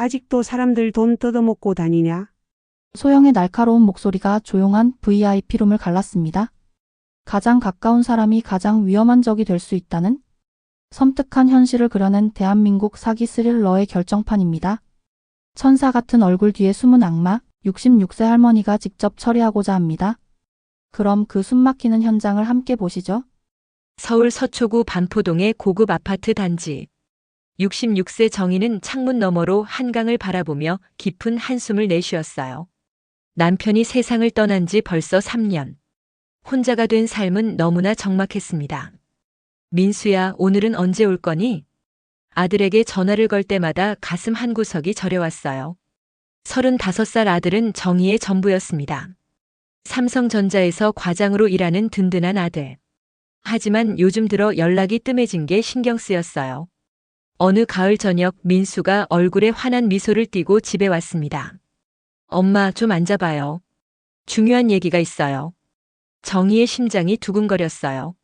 아직도 사람들 돈 뜯어먹고 다니냐? 소영의 날카로운 목소리가 조용한 VIP룸을 갈랐습니다. 가장 가까운 사람이 가장 위험한 적이 될 수 있다는 섬뜩한 현실을 그려낸 대한민국 사기 스릴러의 결정판입니다. 천사 같은 얼굴 뒤에 숨은 악마, 66세 할머니가 직접 처리하고자 합니다. 그럼 그 숨막히는 현장을 함께 보시죠. 서울 서초구 반포동의 고급 아파트 단지. 66세 정희는 창문 너머로 한강을 바라보며 깊은 한숨을 내쉬었어요. 남편이 세상을 떠난 지 벌써 3년. 혼자가 된 삶은 너무나 적막했습니다. 민수야, 오늘은 언제 올 거니? 아들에게 전화를 걸 때마다 가슴 한구석이 저려왔어요. 35살 아들은 정희의 전부였습니다. 삼성전자에서 과장으로 일하는 든든한 아들. 하지만 요즘 들어 연락이 뜸해진 게 신경 쓰였어요. 어느 가을 저녁 민수가 얼굴에 환한 미소를 띠고 집에 왔습니다. 엄마, 좀 앉아봐요. 중요한 얘기가 있어요. 정희의 심장이 두근거렸어요.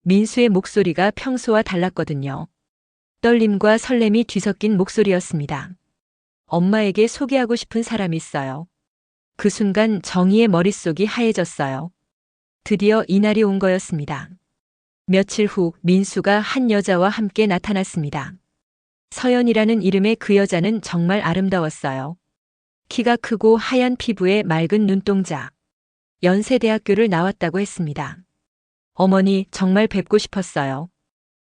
민수의 목소리가 평소와 달랐거든요. 떨림과 설렘이 뒤섞인 목소리였습니다. 엄마에게 소개하고 싶은 사람이 있어요. 그 순간 정희의 머릿속이 하얘졌어요. 드디어 이날이 온 거였습니다. 며칠 후 민수가 한 여자와 함께 나타났습니다. 서연이라는 이름의 그 여자는 정말 아름다웠어요. 키가 크고 하얀 피부에 맑은 눈동자. 연세대학교를 나왔다고 했습니다. 어머니, 정말 뵙고 싶었어요.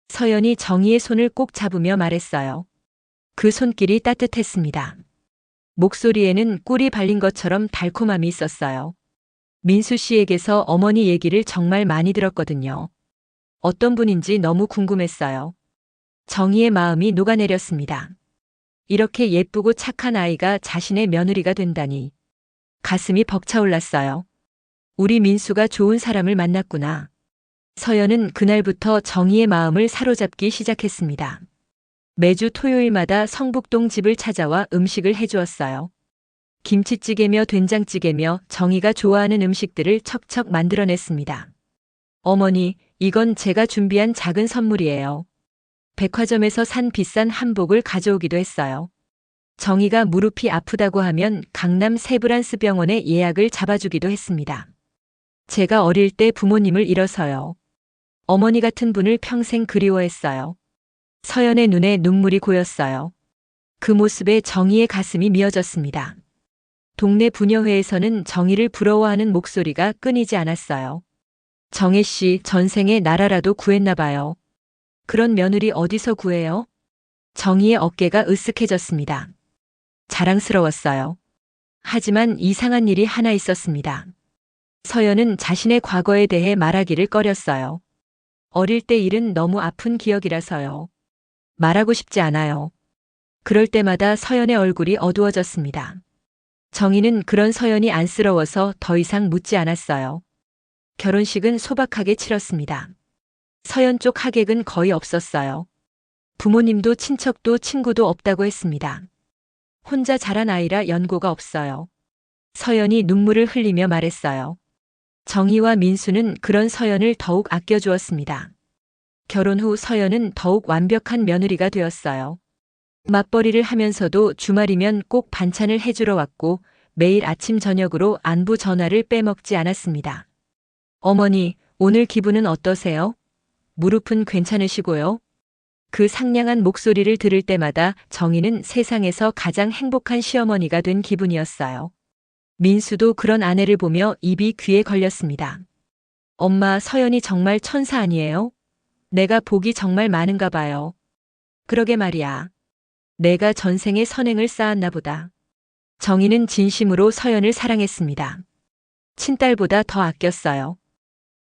서연이 정희의 손을 꼭 잡으며 말했어요. 그 손길이 따뜻했습니다. 목소리에는 꿀이 발린 것처럼 달콤함이 있었어요. 민수 씨에게서 어머니 얘기를 정말 많이 들었거든요. 어떤 분인지 너무 궁금했어요. 정희의 마음이 녹아내렸습니다. 이렇게 예쁘고 착한 아이가 자신의 며느리가 된다니. 가슴이 벅차올랐어요. 우리 민수가 좋은 사람을 만났구나. 서연은 그날부터 정희의 마음을 사로잡기 시작했습니다. 매주 토요일마다 성북동 집을 찾아와 음식을 해주었어요. 김치찌개며 된장찌개며 정희가 좋아하는 음식들을 척척 만들어냈습니다. 어머니, 이건 제가 준비한 작은 선물이에요. 백화점에서 산 비싼 한복을 가져오기도 했어요. 정희가 무릎이 아프다고 하면 강남 세브란스 병원에 예약을 잡아주기도 했습니다. 제가 어릴 때 부모님을 잃어서요. 어머니 같은 분을 평생 그리워했어요. 서연의 눈에 눈물이 고였어요. 그 모습에 정희의 가슴이 미어졌습니다. 동네 부녀회에서는 정희를 부러워하는 목소리가 끊이지 않았어요. 정혜 씨, 전생에 나라라도 구했나 봐요. 그런 며느리 어디서 구해요? 정희의 어깨가 으쓱해졌습니다. 자랑스러웠어요. 하지만 이상한 일이 하나 있었습니다. 서연은 자신의 과거에 대해 말하기를 꺼렸어요. 어릴 때 일은 너무 아픈 기억이라서요. 말하고 싶지 않아요. 그럴 때마다 서연의 얼굴이 어두워졌습니다. 정희는 그런 서연이 안쓰러워서 더 이상 묻지 않았어요. 결혼식은 소박하게 치렀습니다. 서연 쪽 하객은 거의 없었어요. 부모님도 친척도 친구도 없다고 했습니다. 혼자 자란 아이라 연고가 없어요. 서연이 눈물을 흘리며 말했어요. 정희와 민수는 그런 서연을 더욱 아껴주었습니다. 결혼 후 서연은 더욱 완벽한 며느리가 되었어요. 맞벌이를 하면서도 주말이면 꼭 반찬을 해주러 왔고 매일 아침 저녁으로 안부 전화를 빼먹지 않았습니다. 어머니, 오늘 기분은 어떠세요? 무릎은 괜찮으시고요? 그 상냥한 목소리를 들을 때마다 정희는 세상에서 가장 행복한 시어머니가 된 기분이었어요. 민수도 그런 아내를 보며 입이 귀에 걸렸습니다. 엄마, 서연이 정말 천사 아니에요? 내가 복이 정말 많은가 봐요. 그러게 말이야. 내가 전생에 선행을 쌓았나 보다. 정희는 진심으로 서연을 사랑했습니다. 친딸보다 더 아꼈어요.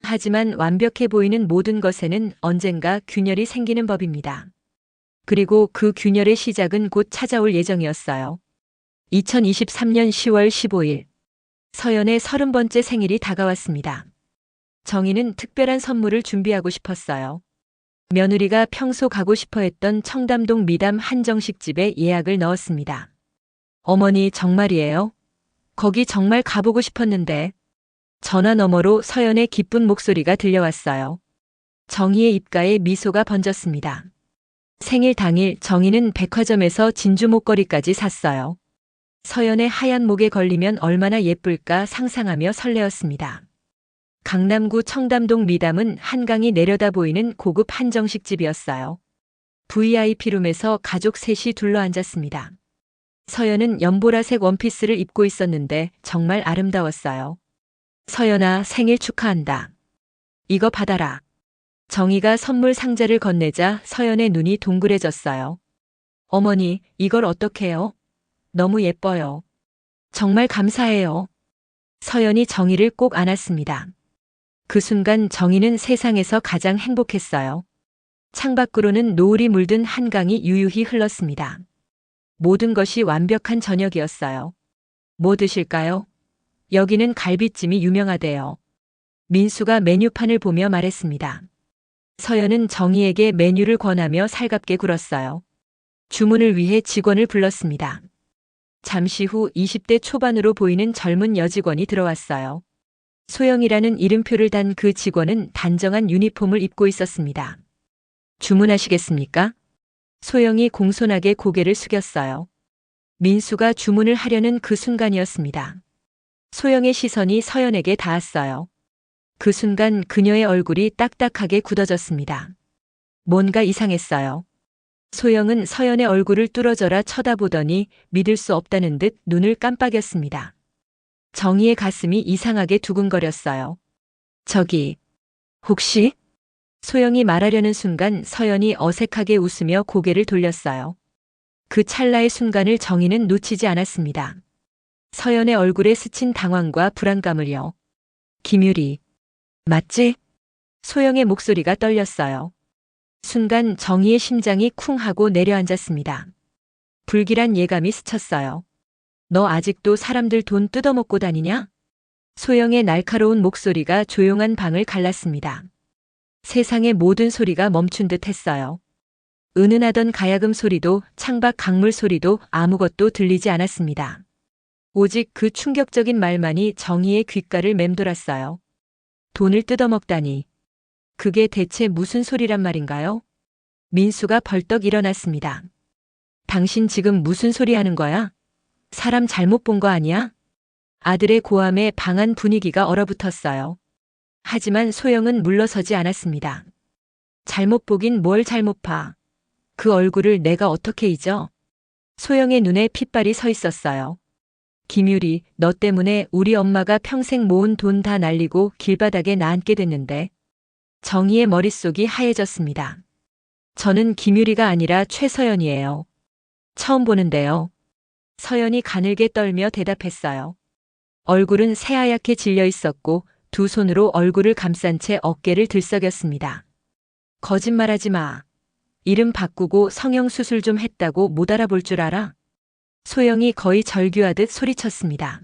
하지만 완벽해 보이는 모든 것에는 언젠가 균열이 생기는 법입니다. 그리고 그 균열의 시작은 곧 찾아올 예정이었어요. 2023년 10월 15일, 서연의 30번째 생일이 다가왔습니다. 정희는 특별한 선물을 준비하고 싶었어요. 며느리가 평소 가고 싶어 했던 청담동 미담 한정식집에 예약을 넣었습니다. 어머니, 정말이에요? 거기 정말 가보고 싶었는데. 전화 너머로 서연의 기쁜 목소리가 들려왔어요. 정희의 입가에 미소가 번졌습니다. 생일 당일 정희는 백화점에서 진주 목걸이까지 샀어요. 서연의 하얀 목에 걸리면 얼마나 예쁠까 상상하며 설레었습니다. 강남구 청담동 미담은 한강이 내려다 보이는 고급 한정식 집이었어요. VIP룸에서 가족 셋이 둘러앉았습니다. 서연은 연보라색 원피스를 입고 있었는데 정말 아름다웠어요. 서연아, 생일 축하한다. 이거 받아라. 정희가 선물 상자를 건네자 서연의 눈이 동그래졌어요. 어머니, 이걸 어떡해요? 너무 예뻐요. 정말 감사해요. 서연이 정희를 꼭 안았습니다. 그 순간 정희는 세상에서 가장 행복했어요. 창밖으로는 노을이 물든 한강이 유유히 흘렀습니다. 모든 것이 완벽한 저녁이었어요. 뭐 드실까요? 여기는 갈비찜이 유명하대요. 민수가 메뉴판을 보며 말했습니다. 서연은 정희에게 메뉴를 권하며 살갑게 굴었어요. 주문을 위해 직원을 불렀습니다. 잠시 후 20대 초반으로 보이는 젊은 여직원이 들어왔어요. 소영이라는 이름표를 단 그 직원은 단정한 유니폼을 입고 있었습니다. 주문하시겠습니까? 소영이 공손하게 고개를 숙였어요. 민수가 주문을 하려는 그 순간이었습니다. 소영의 시선이 서연에게 닿았어요. 그 순간 그녀의 얼굴이 딱딱하게 굳어졌습니다. 뭔가 이상했어요. 소영은 서연의 얼굴을 뚫어져라 쳐다보더니 믿을 수 없다는 듯 눈을 깜빡였습니다. 정희의 가슴이 이상하게 두근거렸어요. 저기, 혹시? 소영이 말하려는 순간 서연이 어색하게 웃으며 고개를 돌렸어요. 그 찰나의 순간을 정희는 놓치지 않았습니다. 서연의 얼굴에 스친 당황과 불안감을요. 김유리, 맞지? 소영의 목소리가 떨렸어요. 순간 정희의 심장이 쿵 하고 내려앉았습니다. 불길한 예감이 스쳤어요. 너 아직도 사람들 돈 뜯어먹고 다니냐? 소영의 날카로운 목소리가 조용한 방을 갈랐습니다. 세상의 모든 소리가 멈춘 듯 했어요. 은은하던 가야금 소리도 창밖 강물 소리도 아무것도 들리지 않았습니다. 오직 그 충격적인 말만이 정희의 귓가를 맴돌았어요. 돈을 뜯어먹다니. 그게 대체 무슨 소리란 말인가요? 민수가 벌떡 일어났습니다. 당신 지금 무슨 소리 하는 거야? 사람 잘못 본 거 아니야? 아들의 고함에 방안 분위기가 얼어붙었어요. 하지만 소영은 물러서지 않았습니다. 잘못 보긴 뭘 잘못 봐. 그 얼굴을 내가 어떻게 잊어? 소영의 눈에 핏발이 서 있었어요. 김유리, 너 때문에 우리 엄마가 평생 모은 돈 다 날리고 길바닥에 나앉게 됐는데. 정희의 머릿속이 하얘졌습니다. 저는 김유리가 아니라 최서연이에요. 처음 보는데요. 서연이 가늘게 떨며 대답했어요. 얼굴은 새하얗게 질려 있었고 두 손으로 얼굴을 감싼 채 어깨를 들썩였습니다. 거짓말하지 마. 이름 바꾸고 성형 수술 좀 했다고 못 알아볼 줄 알아? 소영이 거의 절규하듯 소리쳤습니다.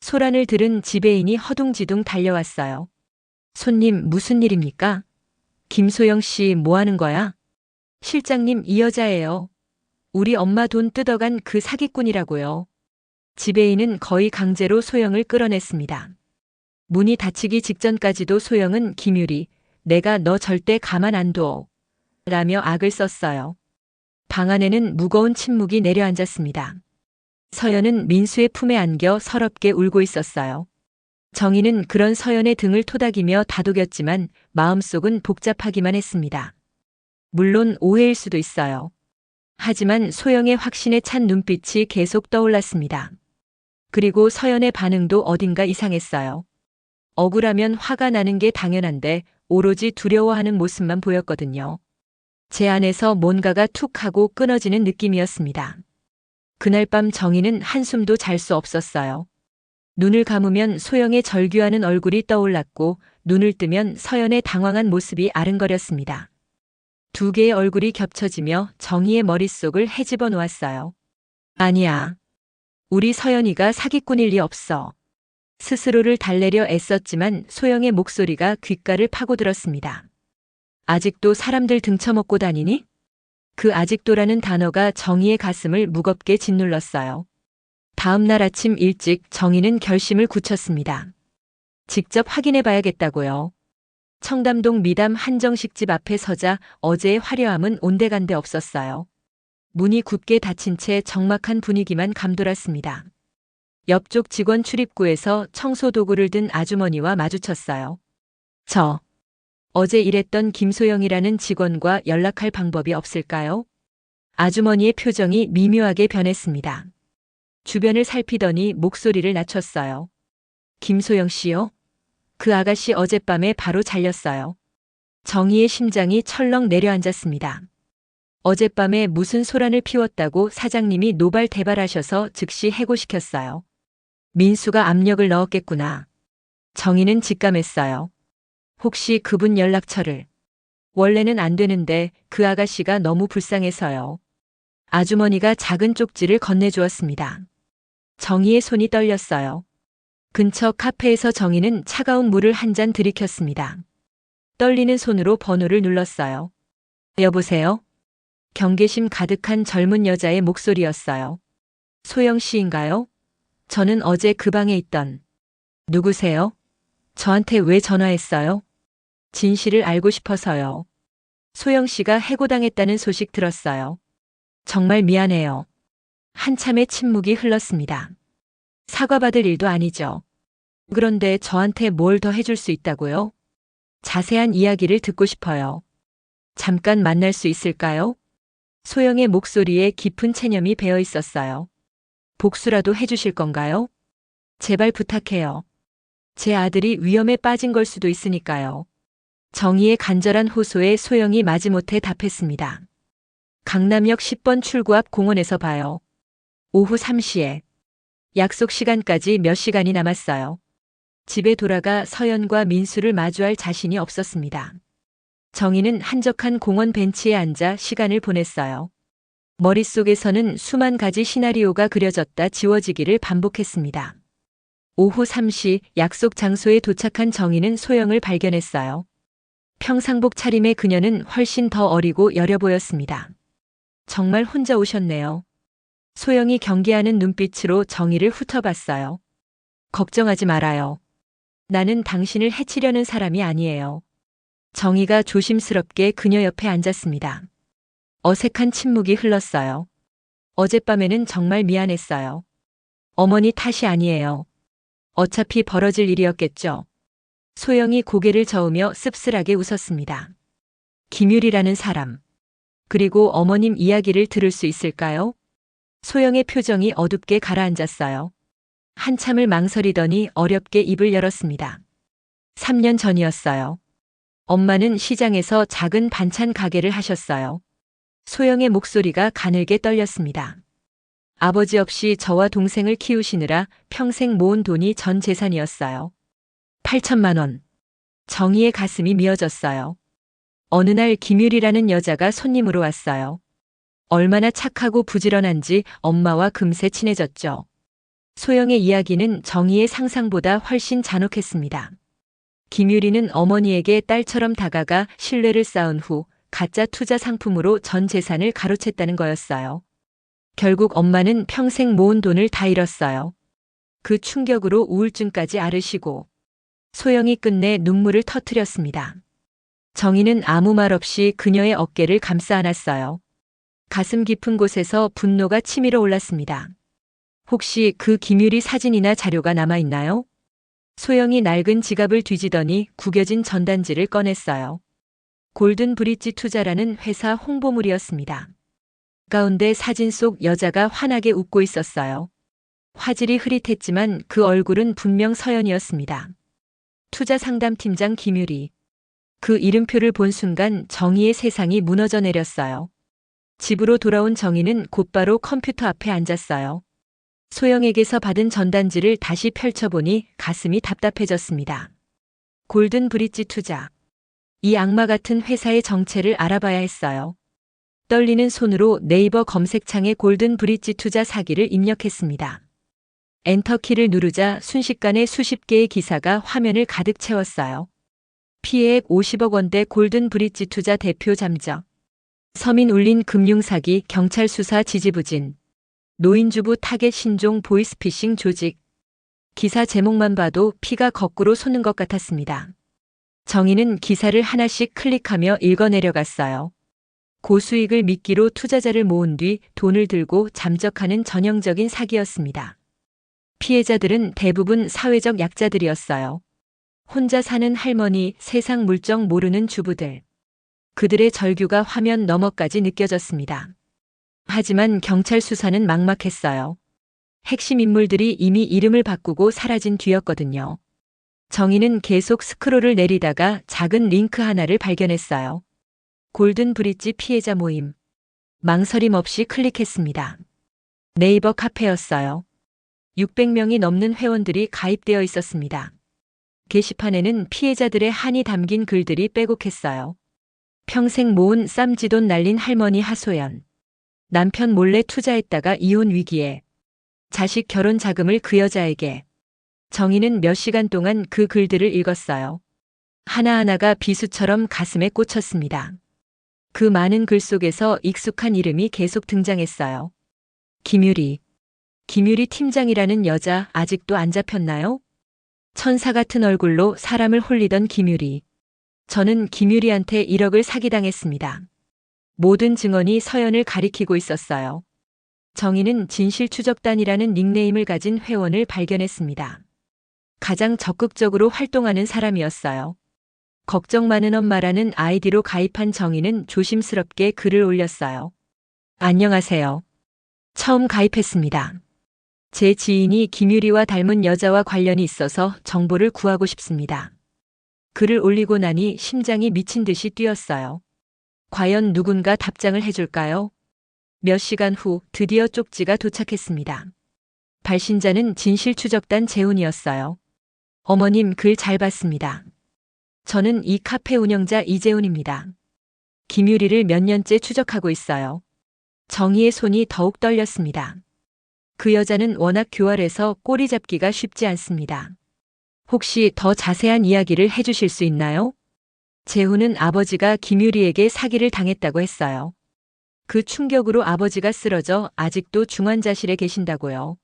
소란을 들은 지배인이 허둥지둥 달려왔어요. 손님, 무슨 일입니까? 김소영 씨 뭐 하는 거야? 실장님, 이 여자예요. 우리 엄마 돈 뜯어간 그 사기꾼이라고요. 지배인은 거의 강제로 소영을 끌어냈습니다. 문이 닫히기 직전까지도 소영은 김유리, 내가 너 절대 가만 안 둬. 라며 악을 썼어요. 방 안에는 무거운 침묵이 내려앉았습니다. 서연은 민수의 품에 안겨 서럽게 울고 있었어요. 정희는 그런 서연의 등을 토닥이며 다독였지만 마음속은 복잡하기만 했습니다. 물론 오해일 수도 있어요. 하지만 소영의 확신에 찬 눈빛이 계속 떠올랐습니다. 그리고 서연의 반응도 어딘가 이상했어요. 억울하면 화가 나는 게 당연한데 오로지 두려워하는 모습만 보였거든요. 제 안에서 뭔가가 툭 하고 끊어지는 느낌이었습니다. 그날 밤 정희는 한숨도 잘 수 없었어요. 눈을 감으면 소영의 절규하는 얼굴이 떠올랐고 눈을 뜨면 서연의 당황한 모습이 아른거렸습니다. 두 개의 얼굴이 겹쳐지며 정희의 머릿속을 헤집어 놓았어요. 아니야. 우리 서연이가 사기꾼일 리 없어. 스스로를 달래려 애썼지만 소영의 목소리가 귓가를 파고들었습니다. 아직도 사람들 등쳐먹고 다니니? 그 아직도라는 단어가 정희의 가슴을 무겁게 짓눌렀어요. 다음 날 아침 일찍 정희는 결심을 굳혔습니다. 직접 확인해 봐야겠다고요. 청담동 미담 한정식집 앞에 서자 어제의 화려함은 온데간데 없었어요. 문이 굳게 닫힌 채 적막한 분위기만 감돌았습니다. 옆쪽 직원 출입구에서 청소 도구를 든 아주머니와 마주쳤어요. 어제 일했던 김소영이라는 직원과 연락할 방법이 없을까요? 아주머니의 표정이 미묘하게 변했습니다. 주변을 살피더니 목소리를 낮췄어요. 김소영 씨요? 그 아가씨 어젯밤에 바로 잘렸어요. 정희의 심장이 철렁 내려앉았습니다. 어젯밤에 무슨 소란을 피웠다고 사장님이 노발대발하셔서 즉시 해고시켰어요. 민수가 압력을 넣었겠구나. 정희는 직감했어요. 혹시 그분 연락처를. 원래는 안 되는데 그 아가씨가 너무 불쌍해서요. 아주머니가 작은 쪽지를 건네주었습니다. 정희의 손이 떨렸어요. 근처 카페에서 정희는 차가운 물을 한 잔 들이켰습니다. 떨리는 손으로 번호를 눌렀어요. 여보세요? 경계심 가득한 젊은 여자의 목소리였어요. 소영 씨인가요? 저는 어제 그 방에 있던. 누구세요? 저한테 왜 전화했어요? 진실을 알고 싶어서요. 소영 씨가 해고당했다는 소식 들었어요. 정말 미안해요. 한참의 침묵이 흘렀습니다. 사과받을 일도 아니죠. 그런데 저한테 뭘 더 해줄 수 있다고요? 자세한 이야기를 듣고 싶어요. 잠깐 만날 수 있을까요? 소영의 목소리에 깊은 체념이 배어 있었어요. 복수라도 해주실 건가요? 제발 부탁해요. 제 아들이 위험에 빠진 걸 수도 있으니까요. 정희의 간절한 호소에 소영이 마지못해 답했습니다. 강남역 10번 출구 앞 공원에서 봐요. 오후 3시에. 약속 시간까지 몇 시간이 남았어요. 집에 돌아가 서연과 민수를 마주할 자신이 없었습니다. 정희는 한적한 공원 벤치에 앉아 시간을 보냈어요. 머릿속에서는 수만 가지 시나리오가 그려졌다 지워지기를 반복했습니다. 오후 3시 약속 장소에 도착한 정희는 소영을 발견했어요. 평상복 차림의 그녀는 훨씬 더 어리고 여려 보였습니다. 정말 혼자 오셨네요. 소영이 경계하는 눈빛으로 정희를 훑어봤어요. 걱정하지 말아요. 나는 당신을 해치려는 사람이 아니에요. 정희가 조심스럽게 그녀 옆에 앉았습니다. 어색한 침묵이 흘렀어요. 어젯밤에는 정말 미안했어요. 어머니 탓이 아니에요. 어차피 벌어질 일이었겠죠. 소영이 고개를 저으며 씁쓸하게 웃었습니다. 김율이라는 사람. 그리고 어머님 이야기를 들을 수 있을까요? 소영의 표정이 어둡게 가라앉았어요. 한참을 망설이더니 어렵게 입을 열었습니다. 3년 전이었어요. 엄마는 시장에서 작은 반찬 가게를 하셨어요. 소영의 목소리가 가늘게 떨렸습니다. 아버지 없이 저와 동생을 키우시느라 평생 모은 돈이 전 재산이었어요. 8천만 원. 정희의 가슴이 미어졌어요. 어느 날 김율이라는 여자가 손님으로 왔어요. 얼마나 착하고 부지런한지 엄마와 금세 친해졌죠. 소영의 이야기는 정희의 상상보다 훨씬 잔혹했습니다. 김유리는 어머니에게 딸처럼 다가가 신뢰를 쌓은 후 가짜 투자 상품으로 전 재산을 가로챘다는 거였어요. 결국 엄마는 평생 모은 돈을 다 잃었어요. 그 충격으로 우울증까지 앓으시고 소영이 끝내 눈물을 터뜨렸습니다. 정희는 아무 말 없이 그녀의 어깨를 감싸 안았어요. 가슴 깊은 곳에서 분노가 치밀어 올랐습니다. 혹시 그 김유리 사진이나 자료가 남아있나요? 소영이 낡은 지갑을 뒤지더니 구겨진 전단지를 꺼냈어요. 골든 브릿지 투자라는 회사 홍보물이었습니다. 가운데 사진 속 여자가 환하게 웃고 있었어요. 화질이 흐릿했지만 그 얼굴은 분명 서연이었습니다. 투자 상담팀장 김유리. 그 이름표를 본 순간 정희의 세상이 무너져 내렸어요. 집으로 돌아온 정희는 곧바로 컴퓨터 앞에 앉았어요. 소영에게서 받은 전단지를 다시 펼쳐보니 가슴이 답답해졌습니다. 골든 브릿지 투자. 이 악마 같은 회사의 정체를 알아봐야 했어요. 떨리는 손으로 네이버 검색창에 골든 브릿지 투자 사기를 입력했습니다. 엔터키를 누르자 순식간에 수십 개의 기사가 화면을 가득 채웠어요. 피해액 50억 원대 골든 브릿지 투자 대표 잠적. 서민 울린 금융사기 경찰 수사 지지부진. 노인주부 타겟 신종 보이스피싱 조직. 기사 제목만 봐도 피가 거꾸로 솟는 것 같았습니다. 정희는 기사를 하나씩 클릭하며 읽어내려갔어요. 고수익을 미끼로 투자자를 모은 뒤 돈을 들고 잠적하는 전형적인 사기였습니다. 피해자들은 대부분 사회적 약자들이었어요. 혼자 사는 할머니, 세상 물정 모르는 주부들. 그들의 절규가 화면 너머까지 느껴졌습니다. 하지만 경찰 수사는 막막했어요. 핵심 인물들이 이미 이름을 바꾸고 사라진 뒤였거든요. 정희는 계속 스크롤을 내리다가 작은 링크 하나를 발견했어요. 골든 브릿지 피해자 모임. 망설임 없이 클릭했습니다. 네이버 카페였어요. 600명이 넘는 회원들이 가입되어 있었습니다. 게시판에는 피해자들의 한이 담긴 글들이 빼곡했어요. 평생 모은 쌈지돈 날린 할머니 하소연. 남편 몰래 투자했다가 이혼 위기에. 자식 결혼 자금을 그 여자에게. 정희는 몇 시간 동안 그 글들을 읽었어요. 하나하나가 비수처럼 가슴에 꽂혔습니다. 그 많은 글 속에서 익숙한 이름이 계속 등장했어요. 김유리. 김유리 팀장이라는 여자 아직도 안 잡혔나요? 천사 같은 얼굴로 사람을 홀리던 김유리. 저는 김유리한테 1억을 사기당했습니다. 모든 증언이 서연을 가리키고 있었어요. 정희는 진실추적단이라는 닉네임을 가진 회원을 발견했습니다. 가장 적극적으로 활동하는 사람이었어요. 걱정 많은 엄마라는 아이디로 가입한 정희는 조심스럽게 글을 올렸어요. 안녕하세요. 처음 가입했습니다. 제 지인이 김유리와 닮은 여자와 관련이 있어서 정보를 구하고 싶습니다. 글을 올리고 나니 심장이 미친 듯이 뛰었어요. 과연 누군가 답장을 해줄까요? 몇 시간 후 드디어 쪽지가 도착했습니다. 발신자는 진실추적단 재훈이었어요. 어머님 글 잘 봤습니다. 저는 이 카페 운영자 이재훈입니다. 김유리를 몇 년째 추적하고 있어요. 정희의 손이 더욱 떨렸습니다. 그 여자는 워낙 교활해서 꼬리 잡기가 쉽지 않습니다. 혹시 더 자세한 이야기를 해주실 수 있나요? 재훈은 아버지가 김유리에게 사기를 당했다고 했어요. 그 충격으로 아버지가 쓰러져 아직도 중환자실에 계신다고요.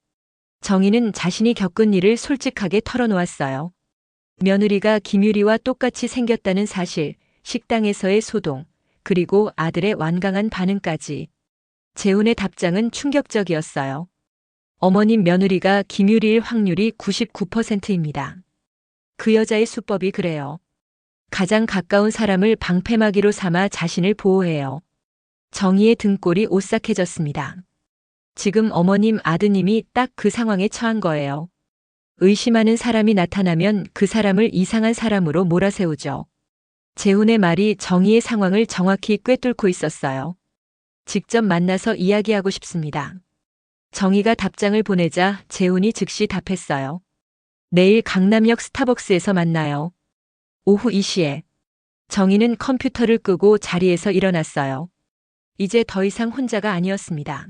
정희는 자신이 겪은 일을 솔직하게 털어놓았어요. 며느리가 김유리와 똑같이 생겼다는 사실, 식당에서의 소동, 그리고 아들의 완강한 반응까지. 재훈의 답장은 충격적이었어요. 어머님 며느리가 김유리일 확률이 99%입니다. 그 여자의 수법이 그래요. 가장 가까운 사람을 방패막이로 삼아 자신을 보호해요. 정희의 등골이 오싹해졌습니다. 지금 어머님 아드님이 딱 그 상황에 처한 거예요. 의심하는 사람이 나타나면 그 사람을 이상한 사람으로 몰아세우죠. 재훈의 말이 정희의 상황을 정확히 꿰뚫고 있었어요. 직접 만나서 이야기하고 싶습니다. 정희가 답장을 보내자 재훈이 즉시 답했어요. 내일 강남역 스타벅스에서 만나요. 오후 2시에. 정희는 컴퓨터를 끄고 자리에서 일어났어요. 이제 더 이상 혼자가 아니었습니다.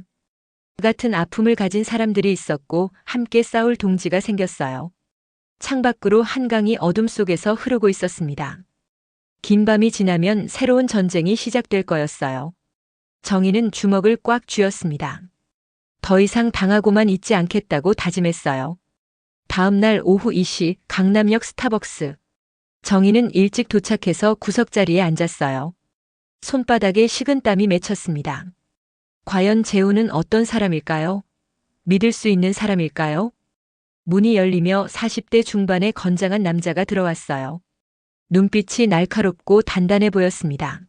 같은 아픔을 가진 사람들이 있었고 함께 싸울 동지가 생겼어요. 창밖으로 한강이 어둠 속에서 흐르고 있었습니다. 긴 밤이 지나면 새로운 전쟁이 시작될 거였어요. 정희는 주먹을 꽉 쥐었습니다. 더 이상 당하고만 있지 않겠다고 다짐했어요. 다음 날 오후 2시 강남역 스타벅스. 정희는 일찍 도착해서 구석자리에 앉았어요. 손바닥에 식은땀이 맺혔습니다. 과연 재훈은 어떤 사람일까요? 믿을 수 있는 사람일까요? 문이 열리며 40대 중반의 건장한 남자가 들어왔어요. 눈빛이 날카롭고 단단해 보였습니다.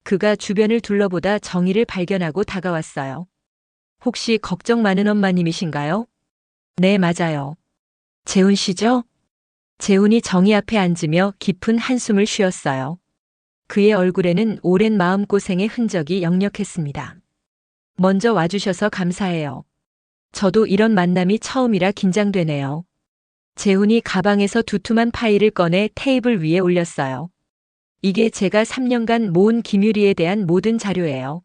그가 주변을 둘러보다 정희를 발견하고 다가왔어요. 혹시 걱정 많은 엄마님이신가요? 네, 맞아요. 재훈 씨죠? 재훈이 정희 앞에 앉으며 깊은 한숨을 쉬었어요. 그의 얼굴에는 오랜 마음고생의 흔적이 역력했습니다. 먼저 와주셔서 감사해요. 저도 이런 만남이 처음이라 긴장되네요. 재훈이 가방에서 두툼한 파일을 꺼내 테이블 위에 올렸어요. 이게 제가 3년간 모은 김유리에 대한 모든 자료예요.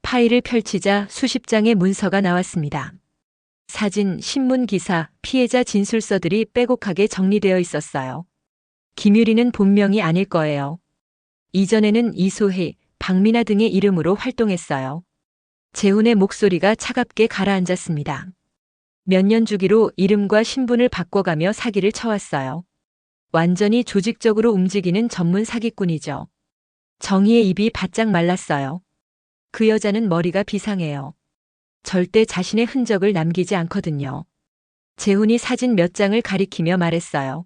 파일을 펼치자 수십 장의 문서가 나왔습니다. 사진, 신문 기사, 피해자 진술서들이 빼곡하게 정리되어 있었어요. 김유리는 본명이 아닐 거예요. 이전에는 이소희, 박미나 등의 이름으로 활동했어요. 재훈의 목소리가 차갑게 가라앉았습니다. 몇 년 주기로 이름과 신분을 바꿔가며 사기를 쳐왔어요. 완전히 조직적으로 움직이는 전문 사기꾼이죠. 정희의 입이 바짝 말랐어요. 그 여자는 머리가 비상해요. 절대 자신의 흔적을 남기지 않거든요. 재훈이 사진 몇 장을 가리키며 말했어요.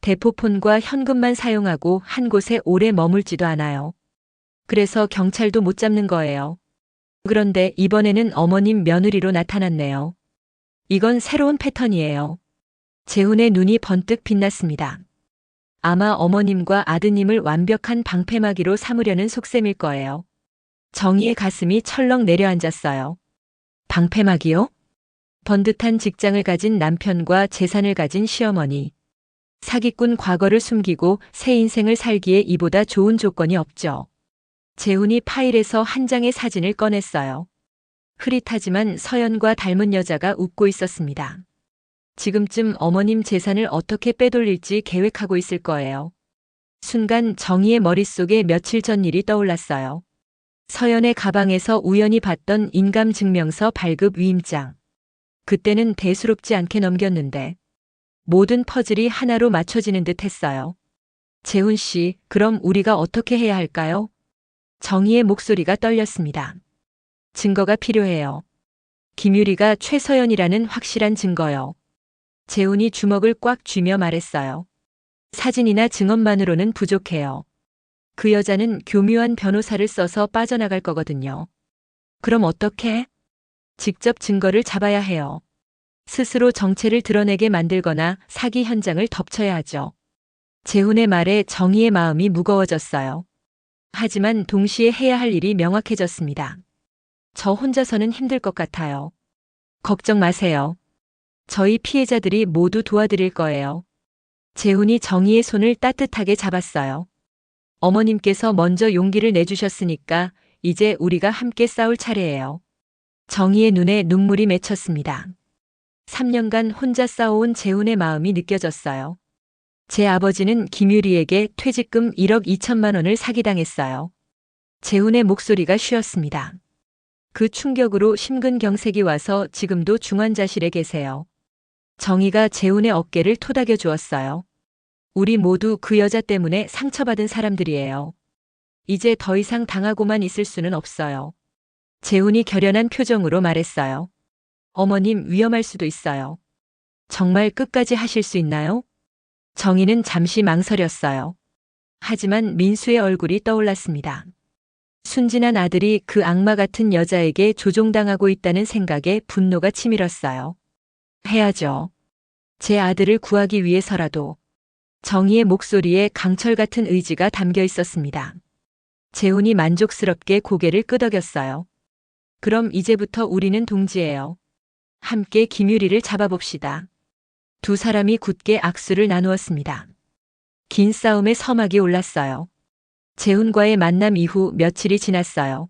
대포폰과 현금만 사용하고 한 곳에 오래 머물지도 않아요. 그래서 경찰도 못 잡는 거예요. 그런데 이번에는 어머님 며느리로 나타났네요. 이건 새로운 패턴이에요. 재훈의 눈이 번뜩 빛났습니다. 아마 어머님과 아드님을 완벽한 방패막이로 삼으려는 속셈일 거예요. 정희의 가슴이 철렁 내려앉았어요. 방패막이요? 번듯한 직장을 가진 남편과 재산을 가진 시어머니. 사기꾼 과거를 숨기고 새 인생을 살기에 이보다 좋은 조건이 없죠. 재훈이 파일에서 한 장의 사진을 꺼냈어요. 흐릿하지만 서연과 닮은 여자가 웃고 있었습니다. 지금쯤 어머님 재산을 어떻게 빼돌릴지 계획하고 있을 거예요. 순간 정희의 머릿속에 며칠 전 일이 떠올랐어요. 서연의 가방에서 우연히 봤던 인감증명서 발급 위임장. 그때는 대수롭지 않게 넘겼는데 모든 퍼즐이 하나로 맞춰지는 듯 했어요. 재훈 씨, 그럼 우리가 어떻게 해야 할까요? 정희의 목소리가 떨렸습니다. 증거가 필요해요. 김유리가 최서연이라는 확실한 증거요. 재훈이 주먹을 꽉 쥐며 말했어요. 사진이나 증언만으로는 부족해요. 그 여자는 교묘한 변호사를 써서 빠져나갈 거거든요. 그럼 어떻게? 직접 증거를 잡아야 해요. 스스로 정체를 드러내게 만들거나 사기 현장을 덮쳐야 하죠. 재훈의 말에 정희의 마음이 무거워졌어요. 하지만 동시에 해야 할 일이 명확해졌습니다. 저 혼자서는 힘들 것 같아요. 걱정 마세요. 저희 피해자들이 모두 도와드릴 거예요. 재훈이 정희의 손을 따뜻하게 잡았어요. 어머님께서 먼저 용기를 내주셨으니까 이제 우리가 함께 싸울 차례예요. 정희의 눈에 눈물이 맺혔습니다. 3년간 혼자 싸워온 재훈의 마음이 느껴졌어요. 제 아버지는 김유리에게 퇴직금 1억 2천만 원을 사기당했어요. 재훈의 목소리가 쉬었습니다. 그 충격으로 심근경색이 와서 지금도 중환자실에 계세요. 정희가 재훈의 어깨를 토닥여 주었어요. 우리 모두 그 여자 때문에 상처받은 사람들이에요. 이제 더 이상 당하고만 있을 수는 없어요. 재훈이 결연한 표정으로 말했어요. 어머님, 위험할 수도 있어요. 정말 끝까지 하실 수 있나요? 정희는 잠시 망설였어요. 하지만 민수의 얼굴이 떠올랐습니다. 순진한 아들이 그 악마 같은 여자에게 조종당하고 있다는 생각에 분노가 치밀었어요. 해야죠. 제 아들을 구하기 위해서라도. 정희의 목소리에 강철 같은 의지가 담겨 있었습니다. 재훈이 만족스럽게 고개를 끄덕였어요. 그럼 이제부터 우리는 동지예요. 함께 김유리를 잡아봅시다. 두 사람이 굳게 악수를 나누었습니다. 긴 싸움의 서막이 올랐어요. 재훈과의 만남 이후 며칠이 지났어요.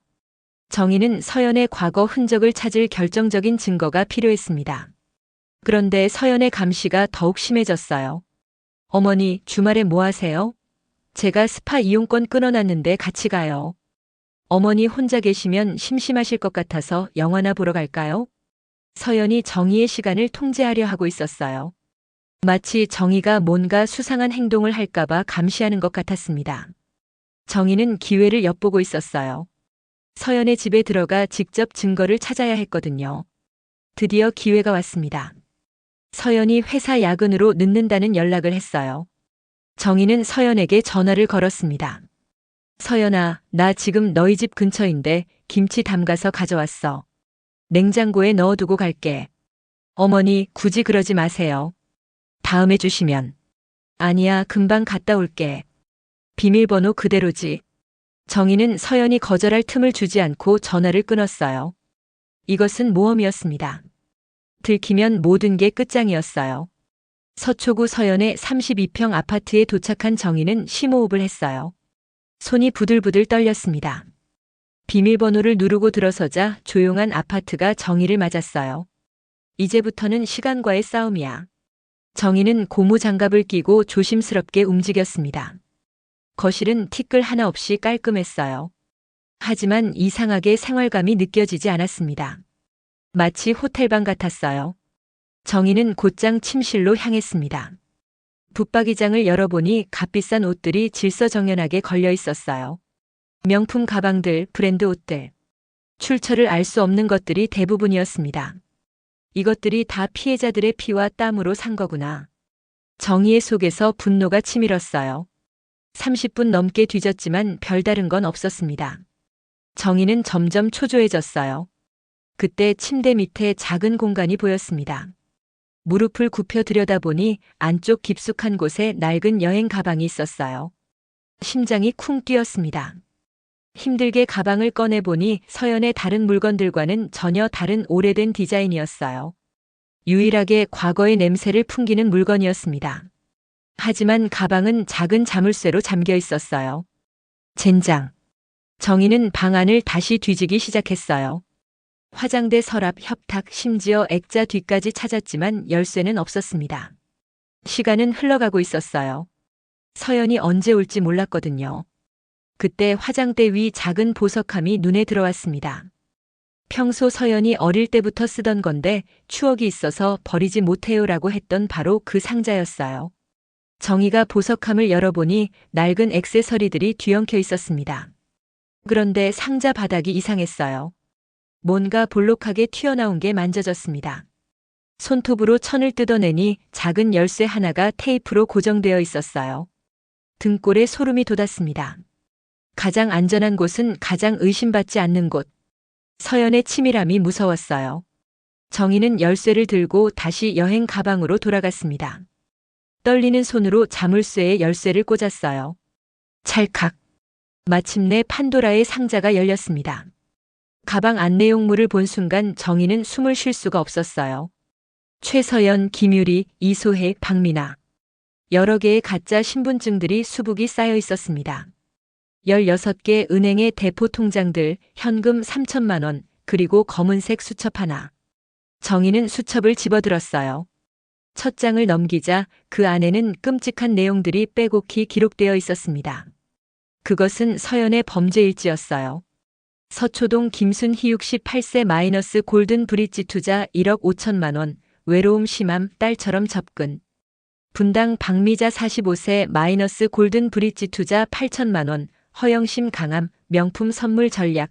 정희는 서연의 과거 흔적을 찾을 결정적인 증거가 필요했습니다. 그런데 서연의 감시가 더욱 심해졌어요. 어머니, 주말에 뭐 하세요? 제가 스파 이용권 끊어놨는데 같이 가요. 어머니 혼자 계시면 심심하실 것 같아서 영화나 보러 갈까요? 서연이 정희의 시간을 통제하려 하고 있었어요. 마치 정희가 뭔가 수상한 행동을 할까봐 감시하는 것 같았습니다. 정희는 기회를 엿보고 있었어요. 서연의 집에 들어가 직접 증거를 찾아야 했거든요. 드디어 기회가 왔습니다. 서연이 회사 야근으로 늦는다는 연락을 했어요. 정희는 서연에게 전화를 걸었습니다. 서연아, 나 지금 너희 집 근처인데 김치 담가서 가져왔어. 냉장고에 넣어두고 갈게. 어머니, 굳이 그러지 마세요. 다음에 주시면. 아니야, 금방 갔다 올게. 비밀번호 그대로지. 정희는 서연이 거절할 틈을 주지 않고 전화를 끊었어요. 이것은 모험이었습니다. 들키면 모든 게 끝장이었어요. 서초구 서연의 32평 아파트에 도착한 정희는 심호흡을 했어요. 손이 부들부들 떨렸습니다. 비밀번호를 누르고 들어서자 조용한 아파트가 정희를 맞았어요. 이제부터는 시간과의 싸움이야. 정희는 고무장갑을 끼고 조심스럽게 움직였습니다. 거실은 티끌 하나 없이 깔끔했어요. 하지만 이상하게 생활감이 느껴지지 않았습니다. 마치 호텔방 같았어요. 정희는 곧장 침실로 향했습니다. 붙박이장을 열어보니 값비싼 옷들이 질서정연하게 걸려 있었어요. 명품 가방들, 브랜드 옷들. 출처를 알 수 없는 것들이 대부분이었습니다. 이것들이 다 피해자들의 피와 땀으로 산 거구나. 정의의 속에서 분노가 치밀었어요. 30분 넘게 뒤졌지만 별다른 건 없었습니다. 정의는 점점 초조해졌어요. 그때 침대 밑에 작은 공간이 보였습니다. 무릎을 굽혀 들여다보니 안쪽 깊숙한 곳에 낡은 여행 가방이 있었어요. 심장이 쿵 뛰었습니다. 힘들게 가방을 꺼내보니 서연의 다른 물건들과는 전혀 다른 오래된 디자인이었어요. 유일하게 과거의 냄새를 풍기는 물건이었습니다. 하지만 가방은 작은 자물쇠로 잠겨 있었어요. 젠장. 정희는 방안을 다시 뒤지기 시작했어요. 화장대, 서랍, 협탁, 심지어 액자 뒤까지 찾았지만 열쇠는 없었습니다. 시간은 흘러가고 있었어요. 서연이 언제 올지 몰랐거든요. 그때 화장대 위 작은 보석함이 눈에 들어왔습니다. 평소 서연이 어릴 때부터 쓰던 건데 추억이 있어서 버리지 못해요라고 했던 바로 그 상자였어요. 정희가 보석함을 열어보니 낡은 액세서리들이 뒤엉켜 있었습니다. 그런데 상자 바닥이 이상했어요. 뭔가 볼록하게 튀어나온 게 만져졌습니다. 손톱으로 천을 뜯어내니 작은 열쇠 하나가 테이프로 고정되어 있었어요. 등골에 소름이 돋았습니다. 가장 안전한 곳은 가장 의심받지 않는 곳. 서연의 치밀함이 무서웠어요. 정희는 열쇠를 들고 다시 여행 가방으로 돌아갔습니다. 떨리는 손으로 자물쇠에 열쇠를 꽂았어요. 찰칵. 마침내 판도라의 상자가 열렸습니다. 가방 안내용물을 본 순간 정희는 숨을 쉴 수가 없었어요. 최서연, 김유리, 이소혜, 박민아. 여러 개의 가짜 신분증들이 수북이 쌓여 있었습니다. 16개 은행의 대포 통장들, 현금 3천만 원, 그리고 검은색 수첩 하나. 정희는 수첩을 집어들었어요. 첫 장을 넘기자 그 안에는 끔찍한 내용들이 빼곡히 기록되어 있었습니다. 그것은 서연의 범죄 일지였어요. 서초동 김순희 68세 마이너스 골든 브릿지 투자 1억 5천만 원, 외로움 심함 딸처럼 접근. 분당 박미자 45세 마이너스 골든 브릿지 투자 8천만 원, 허영심 강함 명품 선물 전략.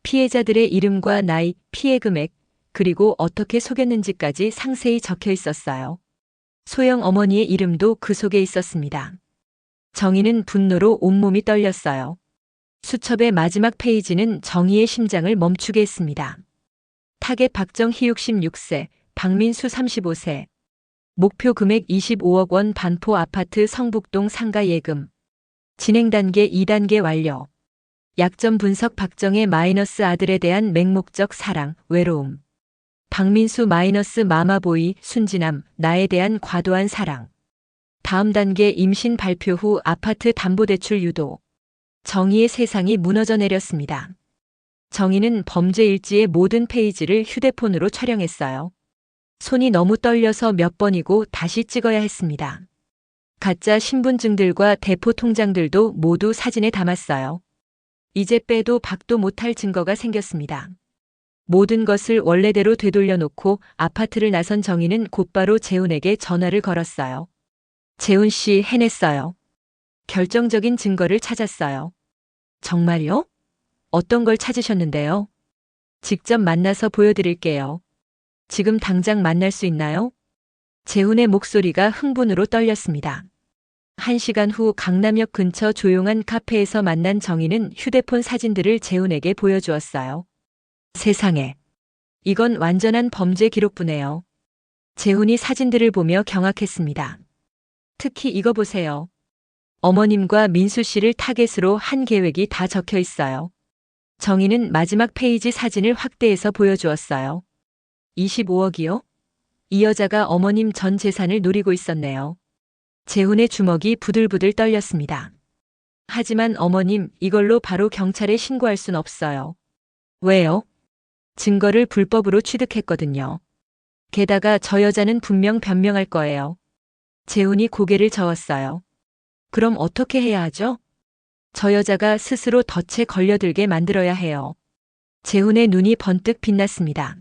피해자들의 이름과 나이, 피해 금액, 그리고 어떻게 속였는지까지 상세히 적혀 있었어요. 소영 어머니의 이름도 그 속에 있었습니다. 정희는 분노로 온몸이 떨렸어요. 수첩의 마지막 페이지는 정희의 심장을 멈추게 했습니다. 타겟 박정희 66세, 박민수 35세. 목표 금액 25억 원 반포 아파트 성북동 상가 예금. 진행 단계 2단계 완료. 약점 분석 박정의 마이너스 아들에 대한 맹목적 사랑, 외로움. 박민수 마이너스 마마보이, 순진함, 나에 대한 과도한 사랑. 다음 단계 임신 발표 후 아파트 담보대출 유도. 정희의 세상이 무너져 내렸습니다. 정희는 범죄 일지의 모든 페이지를 휴대폰으로 촬영했어요. 손이 너무 떨려서 몇 번이고 다시 찍어야 했습니다. 가짜 신분증들과 대포 통장들도 모두 사진에 담았어요. 이제 빼도 박도 못할 증거가 생겼습니다. 모든 것을 원래대로 되돌려놓고 아파트를 나선 정희는 곧바로 재훈에게 전화를 걸었어요. 재훈 씨, 해냈어요. 결정적인 증거를 찾았어요. 정말요? 어떤 걸 찾으셨는데요? 직접 만나서 보여드릴게요. 지금 당장 만날 수 있나요? 재훈의 목소리가 흥분으로 떨렸습니다. 1시간 후 강남역 근처 조용한 카페에서 만난 정희는 휴대폰 사진들을 재훈에게 보여주었어요. 세상에. 이건 완전한 범죄 기록부네요. 재훈이 사진들을 보며 경악했습니다. 특히 이거 보세요. 어머님과 민수 씨를 타겟으로 한 계획이 다 적혀 있어요. 정희는 마지막 페이지 사진을 확대해서 보여주었어요. 25억이요? 이 여자가 어머님 전 재산을 노리고 있었네요. 재훈의 주먹이 부들부들 떨렸습니다. 하지만 어머님, 이걸로 바로 경찰에 신고할 순 없어요. 왜요? 증거를 불법으로 취득했거든요. 게다가 저 여자는 분명 변명할 거예요. 재훈이 고개를 저었어요. 그럼 어떻게 해야 하죠? 저 여자가 스스로 덫에 걸려들게 만들어야 해요. 재훈의 눈이 번뜩 빛났습니다.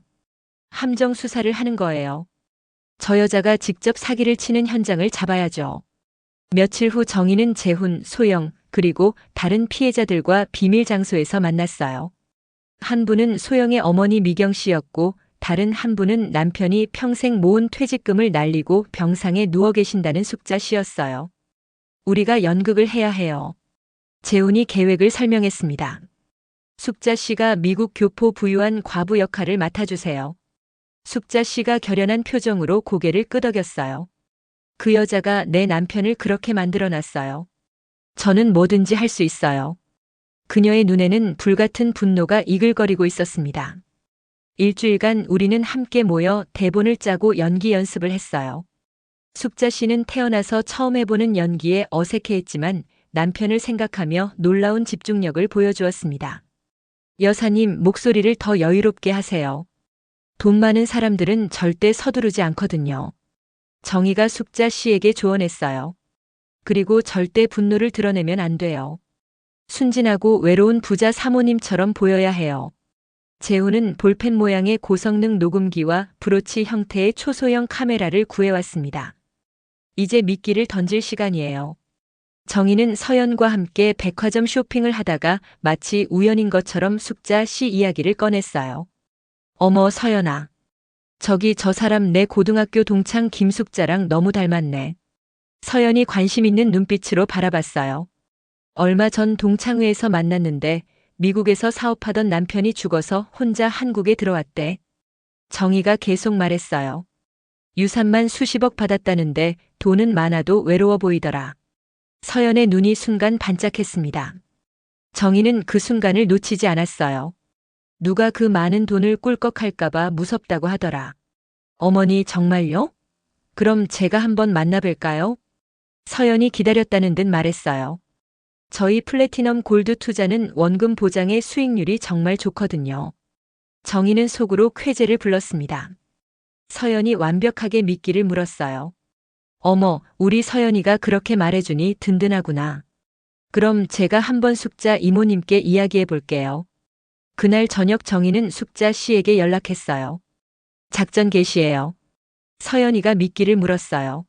함정 수사를 하는 거예요. 저 여자가 직접 사기를 치는 현장을 잡아야죠. 며칠 후 정희는 재훈, 소영, 그리고 다른 피해자들과 비밀 장소에서 만났어요. 한 분은 소영의 어머니 미경 씨였고 다른 한 분은 남편이 평생 모은 퇴직금을 날리고 병상에 누워 계신다는 숙자 씨였어요. 우리가 연극을 해야 해요. 재훈이 계획을 설명했습니다. 숙자 씨가 미국 교포 부유한 과부 역할을 맡아주세요. 숙자 씨가 결연한 표정으로 고개를 끄덕였어요. 그 여자가 내 남편을 그렇게 만들어놨어요. 저는 뭐든지 할 수 있어요. 그녀의 눈에는 불같은 분노가 이글거리고 있었습니다. 일주일간 우리는 함께 모여 대본을 짜고 연기 연습을 했어요. 숙자 씨는 태어나서 처음 해보는 연기에 어색해했지만 남편을 생각하며 놀라운 집중력을 보여주었습니다. 여사님, 목소리를 더 여유롭게 하세요. 돈 많은 사람들은 절대 서두르지 않거든요. 정희가 숙자 씨에게 조언했어요. 그리고 절대 분노를 드러내면 안 돼요. 순진하고 외로운 부자 사모님처럼 보여야 해요. 재훈은 볼펜 모양의 고성능 녹음기와 브로치 형태의 초소형 카메라를 구해왔습니다. 이제 미끼를 던질 시간이에요. 정희는 서연과 함께 백화점 쇼핑을 하다가 마치 우연인 것처럼 숙자 씨 이야기를 꺼냈어요. 어머 서연아. 저기 저 사람 내 고등학교 동창 김숙자랑 너무 닮았네. 서연이 관심 있는 눈빛으로 바라봤어요. 얼마 전 동창회에서 만났는데 미국에서 사업하던 남편이 죽어서 혼자 한국에 들어왔대. 정희가 계속 말했어요. 유산만 수십억 받았다는데 돈은 많아도 외로워 보이더라. 서연의 눈이 순간 반짝했습니다. 정희는 그 순간을 놓치지 않았어요. 누가 그 많은 돈을 꿀꺽할까봐 무섭다고 하더라. 어머니 정말요? 그럼 제가 한번 만나뵐까요? 서연이 기다렸다는 듯 말했어요. 저희 플래티넘 골드 투자는 원금 보장의 수익률이 정말 좋거든요. 정희는 속으로 쾌재를 불렀습니다. 서연이 완벽하게 미끼를 물었어요. 어머, 우리 서연이가 그렇게 말해주니 든든하구나. 그럼 제가 한번 숙자 이모님께 이야기해 볼게요. 그날 저녁 정희는 숙자 씨에게 연락했어요. 작전 개시예요. 서연이가 미끼를 물었어요.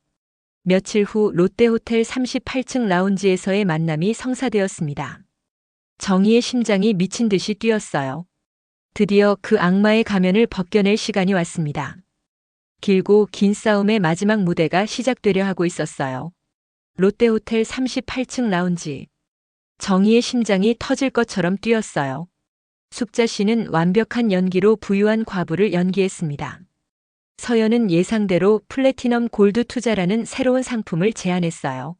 며칠 후 롯데호텔 38층 라운지에서의 만남이 성사되었습니다. 정희의 심장이 미친 듯이 뛰었어요. 드디어 그 악마의 가면을 벗겨낼 시간이 왔습니다. 길고 긴 싸움의 마지막 무대가 시작되려 하고 있었어요. 롯데호텔 38층 라운지. 정희의 심장이 터질 것처럼 뛰었어요. 숙자 씨는 완벽한 연기로 부유한 과부를 연기했습니다. 서연은 예상대로 플래티넘 골드 투자라는 새로운 상품을 제안했어요.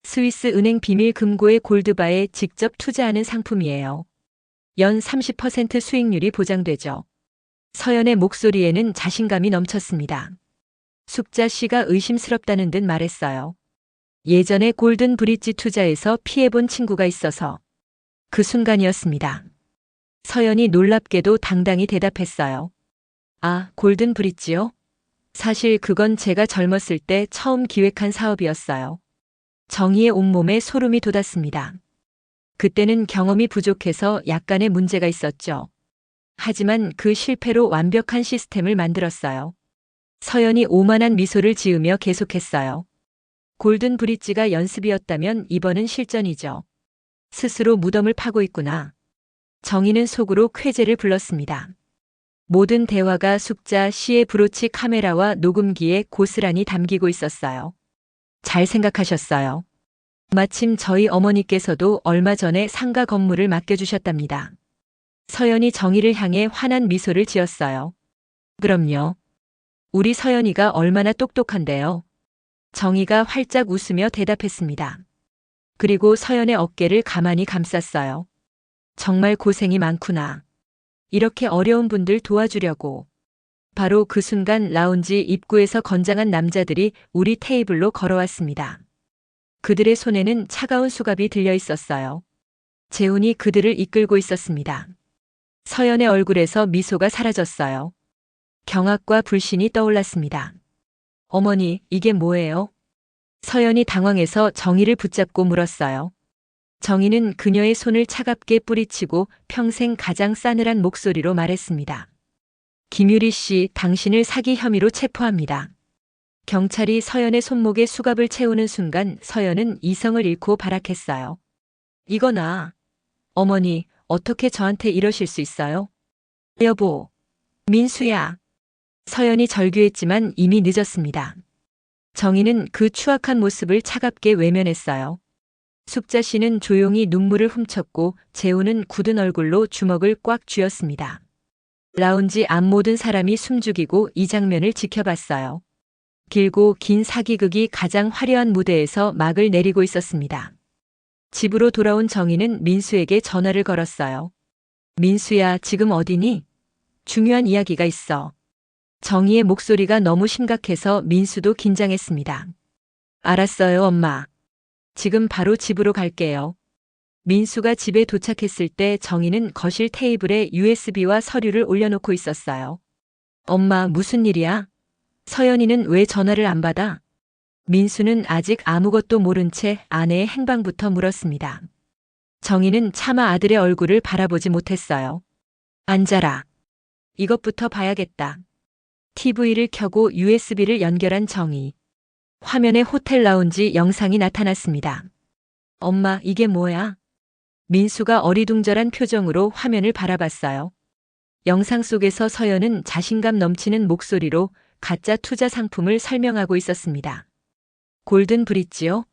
스위스 은행 비밀 금고의 골드바에 직접 투자하는 상품이에요. 연 30% 수익률이 보장되죠. 서연의 목소리에는 자신감이 넘쳤습니다. 숙자 씨가 의심스럽다는 듯 말했어요. 예전에 골든 브릿지 투자에서 피해본 친구가 있어서. 그 순간이었습니다. 서연이 놀랍게도 당당히 대답했어요. 아, 골든 브릿지요? 사실 그건 제가 젊었을 때 처음 기획한 사업이었어요. 정희의 온몸에 소름이 돋았습니다. 그때는 경험이 부족해서 약간의 문제가 있었죠. 하지만 그 실패로 완벽한 시스템을 만들었어요. 서연이 오만한 미소를 지으며 계속했어요. 골든 브릿지가 연습이었다면 이번은 실전이죠. 스스로 무덤을 파고 있구나. 정희는 속으로 쾌재를 불렀습니다. 모든 대화가 숙자 씨의 브로치 카메라와 녹음기에 고스란히 담기고 있었어요. 잘 생각하셨어요. 마침 저희 어머니께서도 얼마 전에 상가 건물을 맡겨주셨답니다. 서연이 정희를 향해 환한 미소를 지었어요. 그럼요. 우리 서연이가 얼마나 똑똑한데요. 정희가 활짝 웃으며 대답했습니다. 그리고 서연의 어깨를 가만히 감쌌어요. 정말 고생이 많구나. 이렇게 어려운 분들 도와주려고. 바로 그 순간 라운지 입구에서 건장한 남자들이 우리 테이블로 걸어왔습니다. 그들의 손에는 차가운 수갑이 들려 있었어요. 재훈이 그들을 이끌고 있었습니다. 서연의 얼굴에서 미소가 사라졌어요. 경악과 불신이 떠올랐습니다. 어머니, 이게 뭐예요? 서연이 당황해서 정희를 붙잡고 물었어요. 정희는 그녀의 손을 차갑게 뿌리치고 평생 가장 싸늘한 목소리로 말했습니다. 김유리 씨, 당신을 사기 혐의로 체포합니다. 경찰이 서연의 손목에 수갑을 채우는 순간 서연은 이성을 잃고 발악했어요. 이거나. 어머니, 어떻게 저한테 이러실 수 있어요? 여보. 민수야. 서연이 절규했지만 이미 늦었습니다. 정희는 그 추악한 모습을 차갑게 외면했어요. 숙자 씨는 조용히 눈물을 훔쳤고 재우는 굳은 얼굴로 주먹을 꽉 쥐었습니다. 라운지 앞 모든 사람이 숨죽이고 이 장면을 지켜봤어요. 길고 긴 사기극이 가장 화려한 무대에서 막을 내리고 있었습니다. 집으로 돌아온 정희는 민수에게 전화를 걸었어요. 민수야, 지금 어디니? 중요한 이야기가 있어. 정희의 목소리가 너무 심각해서 민수도 긴장했습니다. 알았어요, 엄마. 지금 바로 집으로 갈게요. 민수가 집에 도착했을 때 정희는 거실 테이블에 USB와 서류를 올려놓고 있었어요. 엄마, 무슨 일이야? 서연이는 왜 전화를 안 받아? 민수는 아직 아무것도 모른 채 아내의 행방부터 물었습니다. 정희는 차마 아들의 얼굴을 바라보지 못했어요. 앉아라. 이것부터 봐야겠다. TV를 켜고 USB를 연결한 정희. 화면에 호텔 라운지 영상이 나타났습니다. 엄마, 이게 뭐야? 민수가 어리둥절한 표정으로 화면을 바라봤어요. 영상 속에서 서연은 자신감 넘치는 목소리로 가짜 투자 상품을 설명하고 있었습니다. 골든 브릿지요?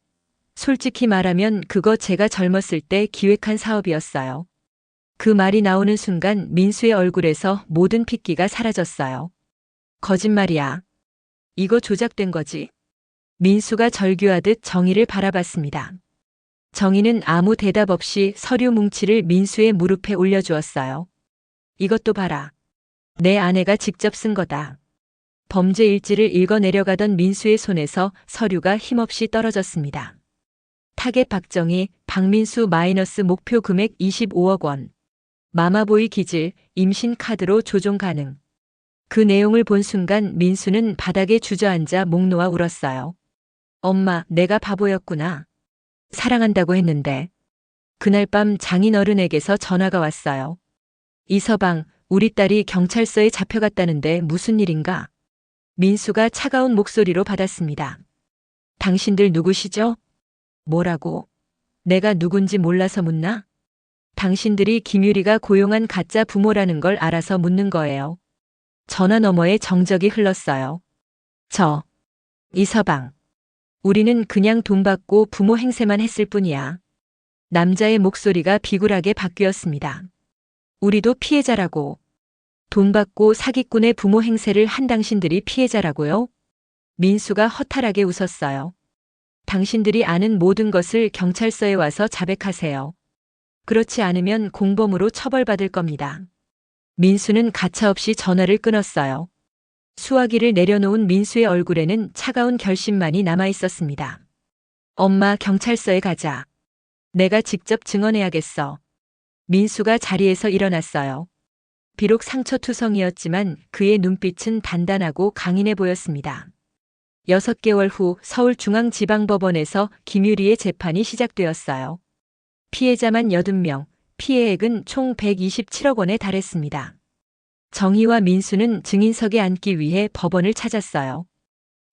솔직히 말하면 그거 제가 젊었을 때 기획한 사업이었어요. 그 말이 나오는 순간 민수의 얼굴에서 모든 핏기가 사라졌어요. 거짓말이야. 이거 조작된 거지. 민수가 절규하듯 정희를 바라봤습니다. 정희는 아무 대답 없이 서류 뭉치를 민수의 무릎에 올려주었어요. 이것도 봐라. 내 아내가 직접 쓴 거다. 범죄 일지를 읽어 내려가던 민수의 손에서 서류가 힘없이 떨어졌습니다. 타겟 박정희, 박민수 마이너스 목표 금액 25억 원. 마마보이 기질, 임신 카드로 조종 가능. 그 내용을 본 순간 민수는 바닥에 주저앉아 목 놓아 울었어요. 엄마, 내가 바보였구나. 사랑한다고 했는데. 그날 밤 장인어른에게서 전화가 왔어요. 이서방, 우리 딸이 경찰서에 잡혀갔다는데 무슨 일인가? 민수가 차가운 목소리로 받았습니다. 당신들 누구시죠? 뭐라고? 내가 누군지 몰라서 묻나? 당신들이 김유리가 고용한 가짜 부모라는 걸 알아서 묻는 거예요. 전화 너머에 정적이 흘렀어요. 이서방. 우리는 그냥 돈 받고 부모 행세만 했을 뿐이야. 남자의 목소리가 비굴하게 바뀌었습니다. 우리도 피해자라고. 돈 받고 사기꾼의 부모 행세를 한 당신들이 피해자라고요? 민수가 허탈하게 웃었어요. 당신들이 아는 모든 것을 경찰서에 와서 자백하세요. 그렇지 않으면 공범으로 처벌받을 겁니다. 민수는 가차없이 전화를 끊었어요. 수화기를 내려놓은 민수의 얼굴에는 차가운 결심만이 남아 있었습니다. 엄마, 경찰서에 가자. 내가 직접 증언해야겠어. 민수가 자리에서 일어났어요. 비록 상처투성이었지만 그의 눈빛은 단단하고 강인해 보였습니다. 6개월 후 서울중앙지방법원에서 김유리의 재판이 시작되었어요. 피해자만 80명, 피해액은 총 127억 원에 달했습니다. 정희와 민수는 증인석에 앉기 위해 법원을 찾았어요.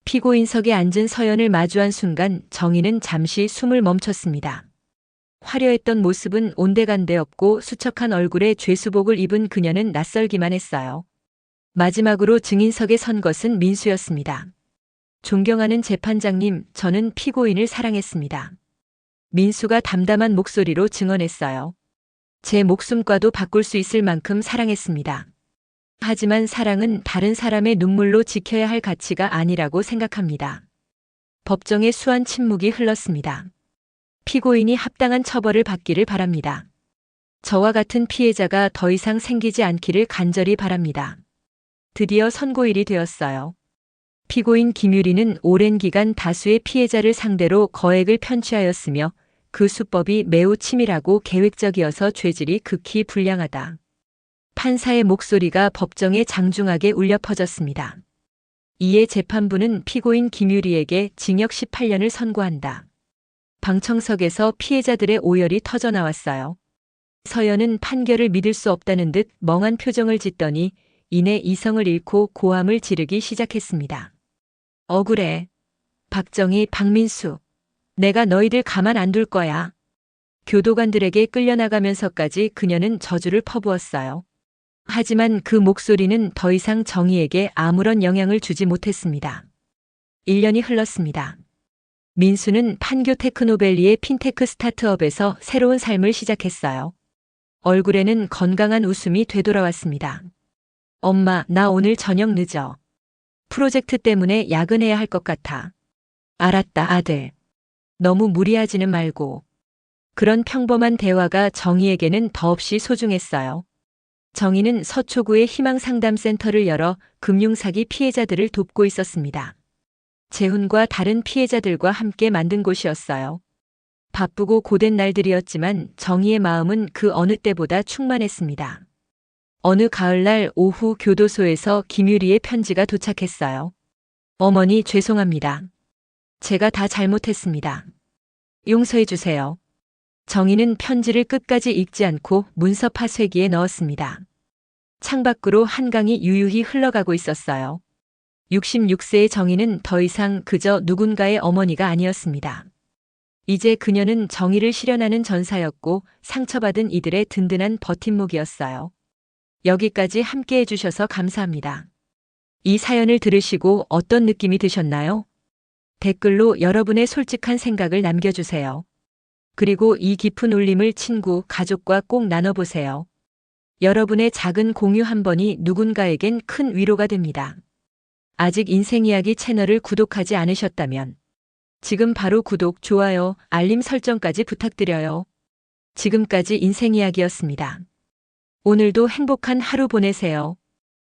피고인석에 앉은 서연을 마주한 순간 정희는 잠시 숨을 멈췄습니다. 화려했던 모습은 온데간데 없고 수척한 얼굴에 죄수복을 입은 그녀는 낯설기만 했어요. 마지막으로 증인석에 선 것은 민수였습니다. 존경하는 재판장님, 저는 피고인을 사랑했습니다. 민수가 담담한 목소리로 증언했어요. 제 목숨과도 바꿀 수 있을 만큼 사랑했습니다. 하지만 사랑은 다른 사람의 눈물로 지켜야 할 가치가 아니라고 생각합니다. 법정에 수한 침묵이 흘렀습니다. 피고인이 합당한 처벌을 받기를 바랍니다. 저와 같은 피해자가 더 이상 생기지 않기를 간절히 바랍니다. 드디어 선고일이 되었어요. 피고인 김유리는 오랜 기간 다수의 피해자를 상대로 거액을 편취하였으며 그 수법이 매우 치밀하고 계획적이어서 죄질이 극히 불량하다. 판사의 목소리가 법정에 장중하게 울려 퍼졌습니다. 이에 재판부는 피고인 김유리에게 징역 18년을 선고한다. 방청석에서 피해자들의 오열이 터져나왔어요. 서연은 판결을 믿을 수 없다는 듯 멍한 표정을 짓더니 이내 이성을 잃고 고함을 지르기 시작했습니다. 억울해. 박정희, 박민수. 내가 너희들 가만 안 둘 거야. 교도관들에게 끌려나가면서까지 그녀는 저주를 퍼부었어요. 하지만 그 목소리는 더 이상 정희에게 아무런 영향을 주지 못했습니다. 1년이 흘렀습니다. 민수는 판교 테크노밸리의 핀테크 스타트업에서 새로운 삶을 시작했어요. 얼굴에는 건강한 웃음이 되돌아왔습니다. 엄마, 나 오늘 저녁 늦어. 프로젝트 때문에 야근해야 할 것 같아. 알았다, 아들. 너무 무리하지는 말고. 그런 평범한 대화가 정희에게는 더없이 소중했어요. 정희는 서초구의 희망상담센터를 열어 금융사기 피해자들을 돕고 있었습니다. 재훈과 다른 피해자들과 함께 만든 곳이었어요. 바쁘고 고된 날들이었지만 정희의 마음은 그 어느 때보다 충만했습니다. 어느 가을날 오후 교도소에서 김유리의 편지가 도착했어요. 어머니, 죄송합니다. 제가 다 잘못했습니다. 용서해 주세요. 정희는 편지를 끝까지 읽지 않고 문서 파쇄기에 넣었습니다. 창밖으로 한강이 유유히 흘러가고 있었어요. 66세의 정희는 더 이상 그저 누군가의 어머니가 아니었습니다. 이제 그녀는 정의를 실현하는 전사였고 상처받은 이들의 든든한 버팀목이었어요. 여기까지 함께 해주셔서 감사합니다. 이 사연을 들으시고 어떤 느낌이 드셨나요? 댓글로 여러분의 솔직한 생각을 남겨주세요. 그리고 이 깊은 울림을 친구, 가족과 꼭 나눠보세요. 여러분의 작은 공유 한 번이 누군가에겐 큰 위로가 됩니다. 아직 인생이야기 채널을 구독하지 않으셨다면 지금 바로 구독, 좋아요, 알림 설정까지 부탁드려요. 지금까지 인생이야기였습니다. 오늘도 행복한 하루 보내세요.